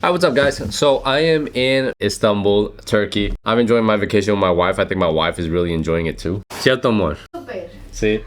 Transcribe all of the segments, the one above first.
Hi, what's up, guys? So I am in Istanbul, Turkey. I'm enjoying my vacation with my wife. I think my wife is really enjoying it too. Cierto, amor? Super. See?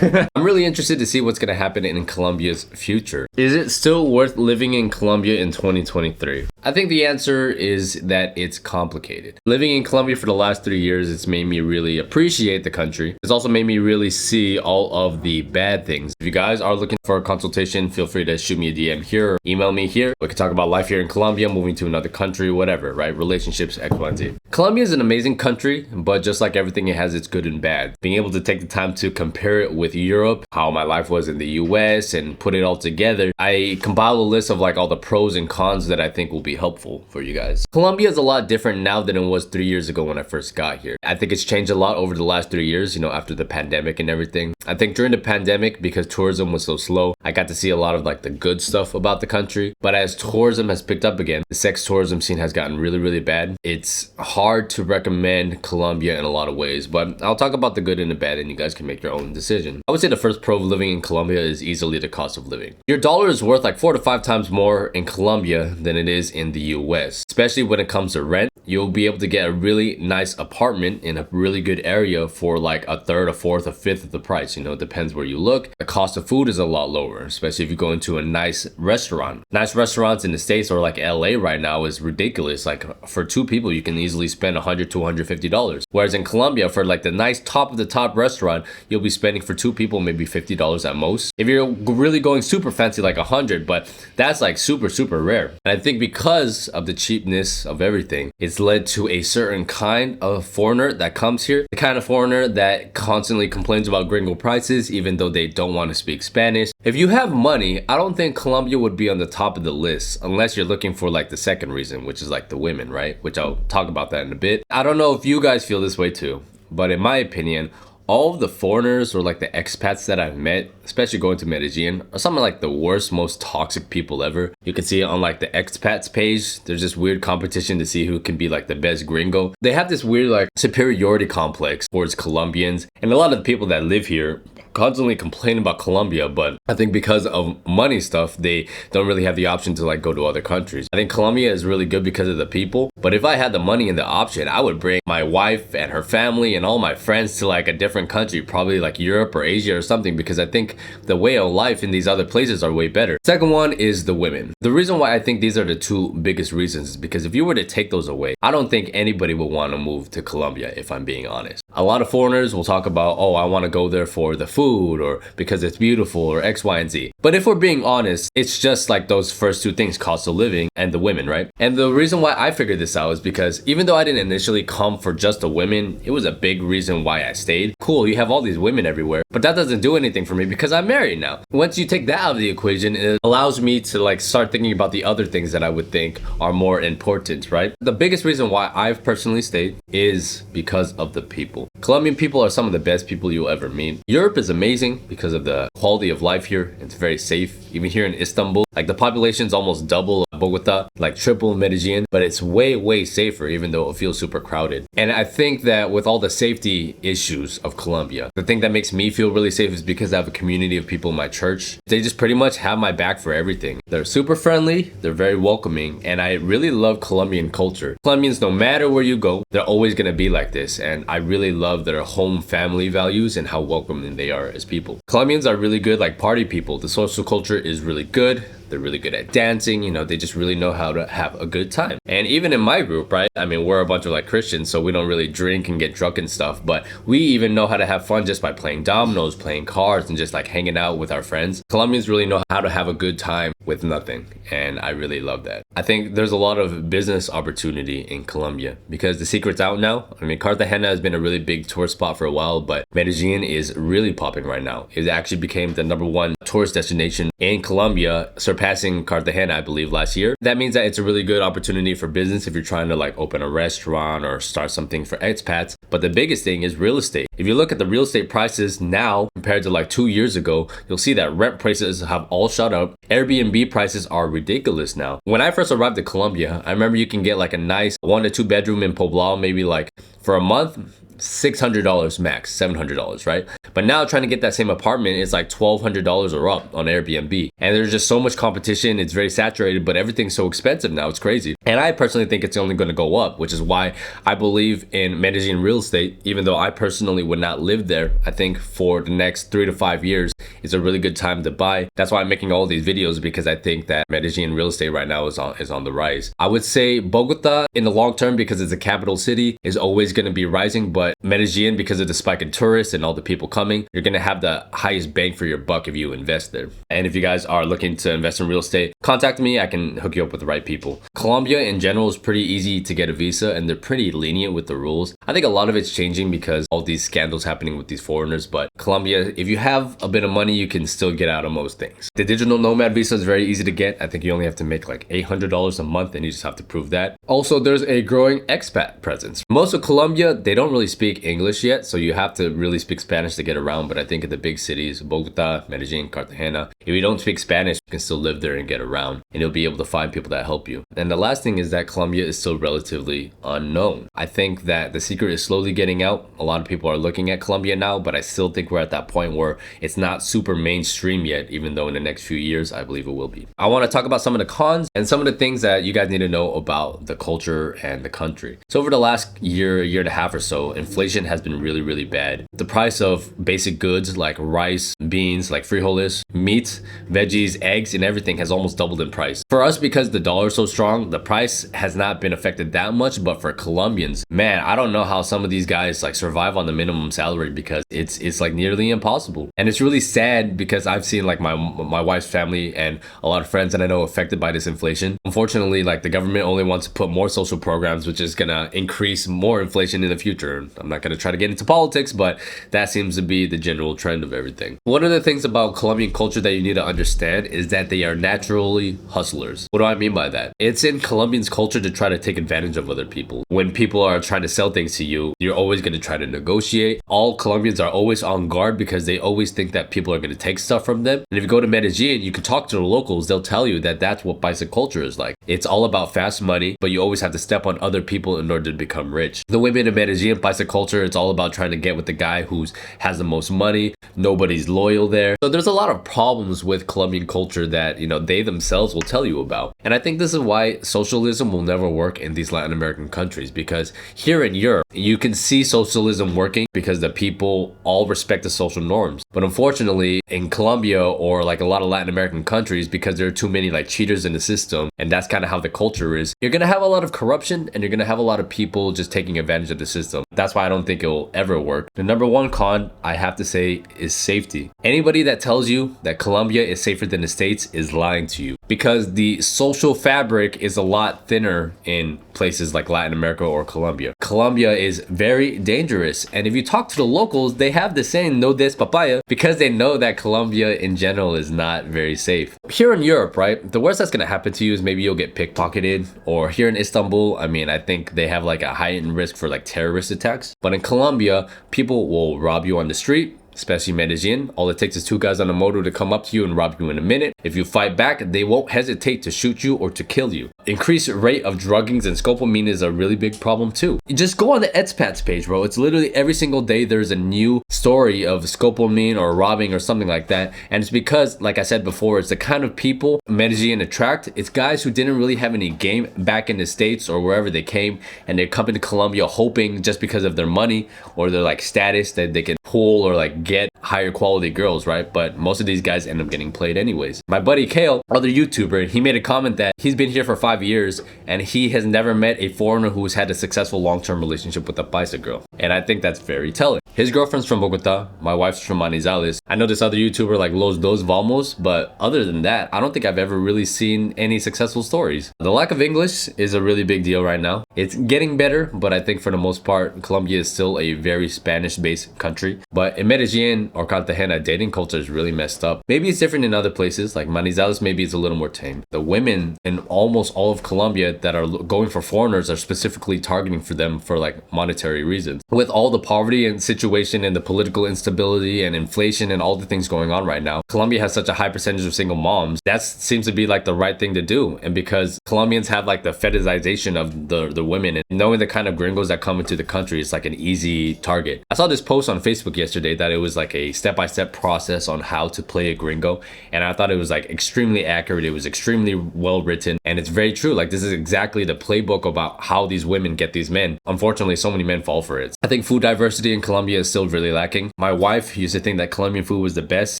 I'm really interested to see what's going to happen in Colombia's future. Is it still worth living in Colombia in 2023? I think the answer is that it's complicated. Living in Colombia for the last 3 years, it's made me really appreciate the country. It's also made me really see all of the bad things. If you guys are looking for a consultation, feel free to shoot me a DM here or email me here. We can talk about life here in Colombia, moving to another country, whatever, right? Relationships, X, Y, and Z. Colombia is an amazing country, but just like everything, it has its good and bad. Being able to take the time to compare it with Europe, how my life was in the US, and put it all together, I compiled a list of like all the pros and cons that I think will be helpful for you guys. Colombia is a lot different now than it was 3 years ago when I first got here. I think it's changed a lot over the last 3 years, after the pandemic and everything. I think during the pandemic, because tourism was so slow, I got to see a lot of like the good stuff about the country. But as tourism has picked up again, the sex tourism scene has gotten really, really bad. It's hard to recommend Colombia in a lot of ways, but I'll talk about the good and the bad and you guys can make your own decision. I would say the first pro of living in Colombia is easily the cost of living. Your dollar is worth like 4 to 5 times more in Colombia than it is in the US, especially when it comes to rent. You'll be able to get a really nice apartment in a really good area for like a third, a fourth, a fifth of the price. It depends where you look. The cost of food is a lot lower, especially if you go into a nice restaurant. Nice restaurants in the States or like LA right now is ridiculous. Like for 2 people, you can easily spend $100 to $150. Whereas in Colombia, for like the nice top of the top restaurant, you'll be spending for 2 people maybe $50 at most. If you're really going super fancy, like 100, but that's like super, super rare. And I think because of the cheapness of everything, it's led to a certain kind of foreigner that comes here. The kind of foreigner that constantly complains about gringo prices, even though they don't want to speak Spanish. If you have money, I don't think Colombia would be on the top of the list unless you're looking for like the second reason, which is like the women, right? Which I'll talk about that in a bit. I don't know if you guys feel this way too, but in my opinion, all of the foreigners or like the expats that I've met, especially going to Medellín, are some of like the worst, most toxic people ever. You can see it on like the expats page. There's this weird competition to see who can be like the best gringo. They have this weird like superiority complex towards Colombians, and a lot of the people that live here constantly complain about Colombia, but I think because of money stuff, they don't really have the option to like go to other countries. I think Colombia is really good because of the people, but if I had the money and the option, I would bring my wife and her family and all my friends to like a different country, probably like Europe or Asia or something, because I think the way of life in these other places are way better. Second one is the women. The reason why I think these are the 2 biggest reasons is because if you were to take those away, I don't think anybody would want to move to Colombia, if I'm being honest. A lot of foreigners will talk about, oh, I want to go there for the food or because it's beautiful or X, Y, and Z. But if we're being honest, it's just like those first 2 things, cost of living and the women, right? And the reason why I figured this out is because even though I didn't initially come for just the women, it was a big reason why I stayed. Cool, you have all these women everywhere, but that doesn't do anything for me because I'm married now. Once you take that out of the equation, it allows me to like start thinking about the other things that I would think are more important, right? The biggest reason why I've personally stayed is because of the people. Colombian people are some of the best people you'll ever meet. Europe is amazing because of the quality of life here. It's very safe. Even here in Istanbul, like the population's almost double Bogota, like triple Medellín, but it's way, way safer even though it feels super crowded. And I think that with all the safety issues of Colombia, the thing that makes me feel really safe is because I have a community of people in my church. They just pretty much have my back for everything. They're super friendly, they're very welcoming, and I really love Colombian culture. Colombians, no matter where you go, they're always gonna be like this, and I really love their home family values and how welcoming they are as people. Colombians are really good like party people. The social culture is really good. They're really good at dancing, they just really know how to have a good time. And even in my group, right? I mean, we're a bunch of like Christians, so we don't really drink and get drunk and stuff, but we even know how to have fun just by playing dominoes, playing cards, and just like hanging out with our friends. Colombians really know how to have a good time with nothing, and I really love that. I think there's a lot of business opportunity in Colombia because the secret's out now. I mean, Cartagena has been a really big tourist spot for a while, but Medellín is really popping right now. It actually became the #1 tourist destination in Colombia, surpassing Cartagena, I believe, last year. That means that it's a really good opportunity for business if you're trying to like open a restaurant or start something for expats. But the biggest thing is real estate. If you look at the real estate prices now compared to like 2 years ago, you'll see that rent prices have all shot up. Airbnb prices are ridiculous now. When I first arrived to Colombia, I remember you can get like a nice 1 to 2 bedroom in Poblado, maybe like for a month, $600 max, $700, right? But now trying to get that same apartment is like $1,200 or up on Airbnb. And there's just so much competition. It's very saturated, but everything's so expensive now. It's crazy. And I personally think it's only going to go up, which is why I believe in Medellín real estate, even though I personally would not live there. I think for the next 3 to 5 years is a really good time to buy. That's why I'm making all these videos, because I think that Medellín real estate right now is on the rise. I would say Bogota in the long term, because it's a capital city, is always going to be rising, but Medellín, because of the spike in tourists and all the people coming, you're going to have the highest bang for your buck if you invest there. And if you guys are looking to invest in real estate, contact me. I can hook you up with the right people. Colombia in general is pretty easy to get a visa, and they're pretty lenient with the rules. I think a lot of it's changing because all these scandals happening with these foreigners, but Colombia, if you have a bit of money, you can still get out of most things. The digital nomad visa is very easy to get. I think you only have to make like $800 a month, and you just have to prove that. Also, there's a growing expat presence. Most of Colombia, they don't really speak English yet, so you have to really speak Spanish to get around. But I think in the big cities, Bogota, Medellín, Cartagena, if you don't speak Spanish, you can still live there and get around, and you'll be able to find people that help you. And the last thing is that Colombia is still relatively unknown. I think that the secret is slowly getting out. A lot of people are looking at Colombia now, but I still think we're at that point where it's not super mainstream yet, even though in the next few years, I believe it will be. I want to talk about some of the cons and some of the things that you guys need to know about the culture and the country. So over the last year and a half or so, inflation has been really, really bad. The price of basic goods like rice, beans, like frijoles, meat, veggies, eggs, and everything has almost doubled in price. For us, because the dollar is so strong, the price has not been affected that much, but for Colombians, man, I don't know how some of these guys like survive on the minimum salary, because it's like nearly impossible. And it's really sad because I've seen like my wife's family and a lot of friends that I know affected by this inflation. Unfortunately, like the government only wants to put more social programs, which is gonna increase more inflation in the future. I'm not gonna try to get into politics, but that seems to be the general trend of everything. One of the things about Colombian culture that you need to understand is that they are naturally hustlers. What do I mean by that? It's in Colombians' culture to try to take advantage of other people. When people are trying to sell things to you, you're always going to try to negotiate. All Colombians are always on guard because they always think that people are going to take stuff from them. And if you go to Medellín, you can talk to the locals. They'll tell you that that's what paisa culture is like. It's all about fast money, but you always have to step on other people in order to become rich. The women in Medellín, paisa culture, it's all about trying to get with the guy who has the most money. Nobody's loyal there. So there's a lot of problems with Colombian culture that, you know, they themselves will tell you about. And I think this is why socialism will never work in these Latin American countries, because here in Europe, you can see socialism working because the people all respect the social norms. But unfortunately, in Colombia or like a lot of Latin American countries, because there are too many like cheaters in the system, and that's kind of how the culture is, you're going to have a lot of corruption and you're going to have a lot of people just taking advantage of the system. That's why I don't think it'll ever work. The number one con, I have to say, is safety. Anybody that tells you that Colombia is safer than the States is lying to you, because the social fabric is a lot thinner in places like Latin America or Colombia. Colombia is very dangerous, and if you talk to the locals, they have the saying no des papaya, because they know that Colombia in general is not very safe. Here in Europe, right, the worst that's going to happen to you is maybe you'll get pickpocketed, or here in Istanbul, I mean, I think they have like a heightened risk for like terrorist attacks. But in Colombia, people will rob you on the street, especially Medellín. All it takes is two guys on a motor to come up to you and rob you in a minute. If you fight back, they won't hesitate to shoot you or to kill you. Increased rate of druggings and scopolamine is a really big problem too. You just go on the expats page, bro. It's literally every single day there's a new story of scopolamine or robbing or something like that. And it's because, like I said before, it's the kind of people Medellín attract. It's guys who didn't really have any game back in the States or wherever they came, and they come into Colombia hoping just because of their money or their like status that they can pull or like get higher quality girls, right? But most of these guys end up getting played anyways. My buddy Kale, other YouTuber, he made a comment that he's been here for 5 years and he has never met a foreigner who's had a successful long-term relationship with a paisa girl. And I think that's very telling. His girlfriend's from Bogota, my wife's from Manizales. I know this other YouTuber like Los Dos Vamos, but other than that, I don't think I've ever really seen any successful stories. The lack of English is a really big deal right now. It's getting better, but I think for the most part, Colombia is still a very Spanish-based country. But in Medellín or Cartagena, dating culture is really messed up. Maybe it's different in other places, like Manizales, maybe it's a little more tame. The women in almost all of Colombia that are going for foreigners are specifically targeting for them for like monetary reasons. With all the poverty and situation and the political instability and inflation and all the things going on right now, Colombia has such a high percentage of single moms. That seems to be like the right thing to do. And because Colombians have like the fetishization of the women, and Knowing the kind of gringos that come into the country is like an easy target. I saw this post on Facebook yesterday that it was like a step-by-step process on how to play a gringo, and I thought it was like extremely accurate. It was extremely well written, and it's very true. Like, this is exactly the playbook about how these women get these men. Unfortunately, so many men fall for it. I think food diversity in Colombia is still really lacking. My wife used to think that Colombian food was the best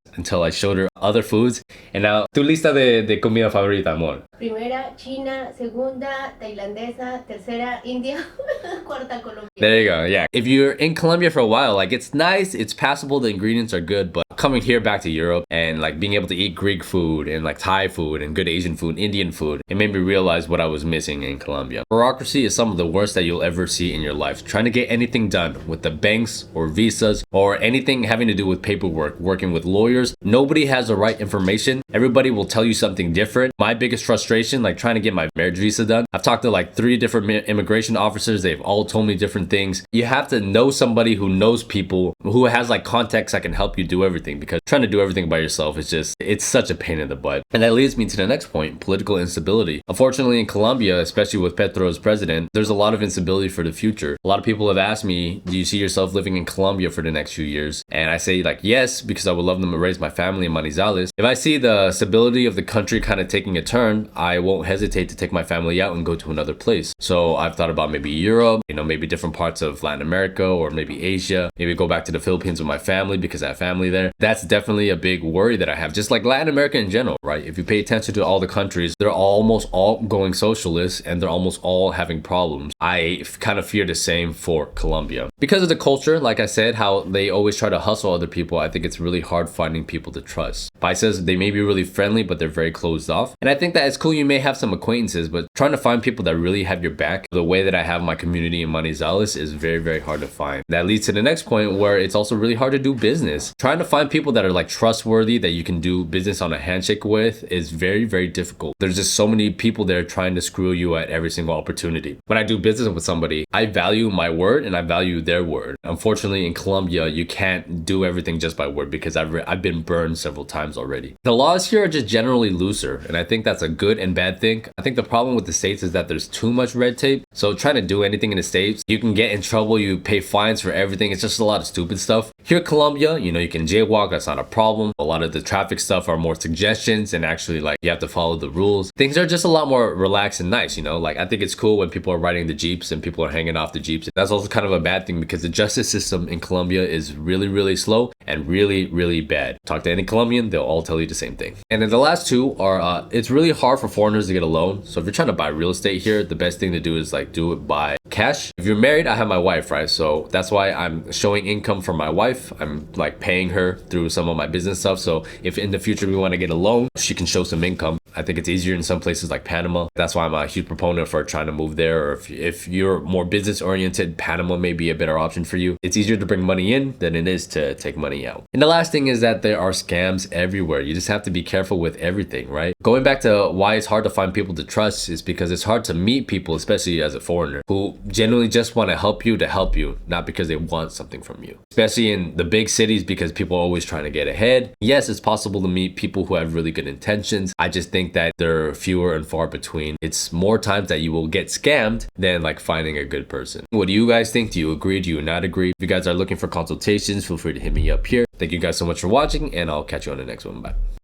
until I showed her other foods, and now tu lista de comida favorita, amor. Primera, China. Segunda, tailandesa. Tercera, India. Cuarta, Colombia. There you go. Yeah. If you're in Colombia for a while, like, it's nice, it's passable, the ingredients are good, but coming here back to Europe and like being able to eat Greek food and like Thai food and good Asian food, Indian food, it made me realize what I was missing in Colombia. Bureaucracy is some of the worst that you'll ever see in your life. Trying to get anything done with the banks or visas or anything having to do with paperwork, working with lawyers, nobody has the right information. Everybody will tell you something different. My biggest frustration, like trying to get my marriage visa done, I've talked to like 3 different immigration officers. They've all told me different things. You have to know somebody who knows people, who has like contacts that can help you do everything, because trying to do everything by yourself is just, it's such a pain in the butt. And that leads me to the next point, political instability. Unfortunately, in Colombia, especially with Petro as president, there's a lot of instability for the future. A lot of people have asked me, do you see yourself living in Colombia for the next few years? And I say like, yes, because I would love them to raise my family in Manizales. If I see the stability of the country kind of taking a turn, I won't hesitate to take my family out and go to another place. So I've thought about maybe Europe, maybe different parts of Latin America, or maybe Asia, maybe go back to the Philippines with my family because I have family there. That's definitely a big worry that I have, just like Latin America in general, right? If you pay attention to all the countries, they're almost all going socialist and they're almost all having problems. I kind of fear the same for Colombia. Because of the culture, like I said, how they always try to hustle other people, I think it's really hard finding people to trust. Paisas, they may be really friendly, but they're very closed off. And I think that it's cool, you may have some acquaintances, but trying to find people that really have your back, the way that I have my community in Manizales, is very, very hard to find. That leads to the next point, where it's also really hard to do business. Trying to find people that are like trustworthy, that you can do business on a handshake with, is very, very difficult. There's just so many people there trying to screw you at every single opportunity. When I do business with somebody, I value my word and I value their word. Unfortunately, in Colombia, you can't do everything just by word, because I've been burned several times already. The laws here are just generally looser, and I think that's a good and bad thing. I think the problem with the States is that there's too much red tape. So trying to do anything in the States, you can get in trouble, you pay fines for everything. It's just a lot of stupid stuff. Here in Colombia, you can jaywalk, that's not a problem. A lot of the traffic stuff are more suggestions, and actually like you have to follow the rules. Things are just a lot more relaxed and nice, like I think it's cool when people are riding the Jeeps and people are hanging off the Jeeps. That's also kind of a bad thing, because the justice system in Colombia is really, really slow and really, really bad. Talk to any Colombian, they'll all tell you the same thing. And then the last two are, it's really hard for foreigners to get a loan. So if you're trying to buy real estate here, the best thing to do is like do it by cash. If you're married, I have my wife, right? So that's why I'm showing income from my wife. I'm like paying her through some of my business stuff. So if in the future we want to get a loan, she can show some income. I think it's easier in some places like Panama. That's why I'm a huge proponent for trying to move there. Or if you're more business oriented, Panama may be a better option for you. It's easier to bring money in than it is to take money out. And the last thing is that there are scams everywhere. You just have to be careful with everything, right? Going back to why it's hard to find people to trust is because it's hard to meet people, especially as a foreigner, who genuinely just want to help you, not because they want something from you. Especially in the big cities, because people are always trying to get ahead. Yes, it's possible to meet people who have really good intentions. I just think that they're fewer and far between. It's more times that you will get scammed than like finding a good person. What do you guys think? Do you agree? Do you not agree? If you guys are looking for consultations, feel free to hit me up here. Thank you guys so much for watching, and I'll catch you on the next one. Bye.